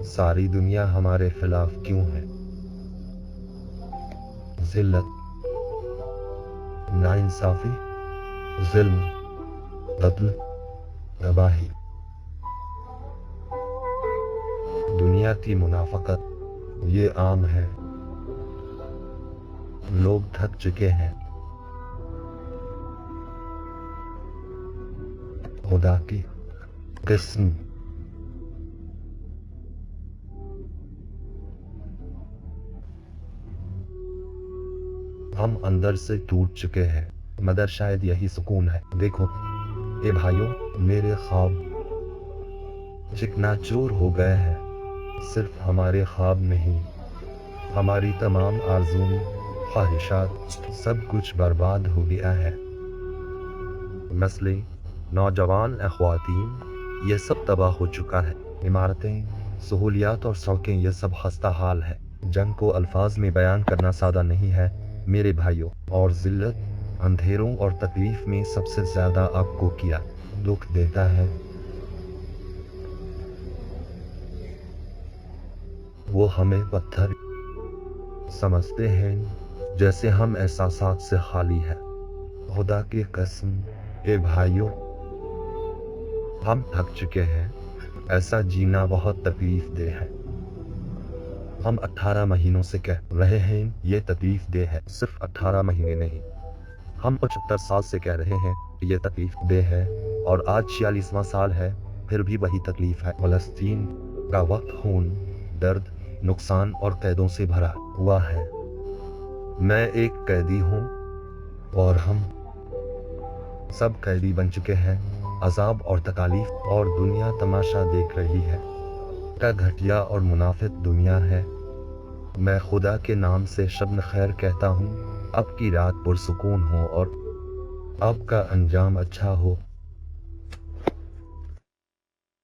सारी दुनिया हमारे खिलाफ क्यों है? जिल्लत, नाइंसाफी, जुल्म, कत्ल, तबाही। दुनिया की मुनाफकत ये आम है। लोग थक चुके हैं। खुदा की किस्म। हम अंदर से टूट चुके हैं, मगर शायद यही सुकून है। देखो ए भाइयों, मेरे ख्वाब चिकनाचूर हो गए हैं। सिर्फ हमारे ख्वाब नहीं, हमारी तमाम आरज़ूएं, ख्वाहिशात, सब कुछ बर्बाद हो गया है। नस्लें, नौजवान, ख़वातीन, ये सब तबाह हो चुका है। इमारतें, सहूलियात और सड़कें, ये सब खस्ता हाल है। जंग को अल्फाज में बयान करना सादा नहीं है मेरे भाइयों। और ज़िल्लत, अंधेरों और तकलीफ में सबसे ज़्यादा आपको क्या दुख देता है? वो हमें पत्थर समझते हैं, जैसे हम एहसासात से खाली है। खुदा की कसम ए भाइयों, हम थक चुके हैं। ऐसा जीना बहुत तकलीफ दे है। हम 18 महीनों से कह रहे हैं ये तकलीफ दे है। सिर्फ 18 महीने नहीं, हम 75 साल से कह रहे हैं ये तकलीफ दे है, और आज 46वां साल है, फिर भी वही तकलीफ है। फलस्तीन का वक्त खून, दर्द, नुकसान और कैदों से भरा हुआ है। मैं एक कैदी हूँ और हम सब कैदी बन चुके हैं। अजाब और तकालीफ, और दुनिया तमाशा देख रही है। क्या घटिया और मुनाफिक दुनिया है। मैं खुदा के नाम से शब्न खैर कहता हूँ, अब की रात पुरसुकून हो और अब का अंजाम अच्छा हो।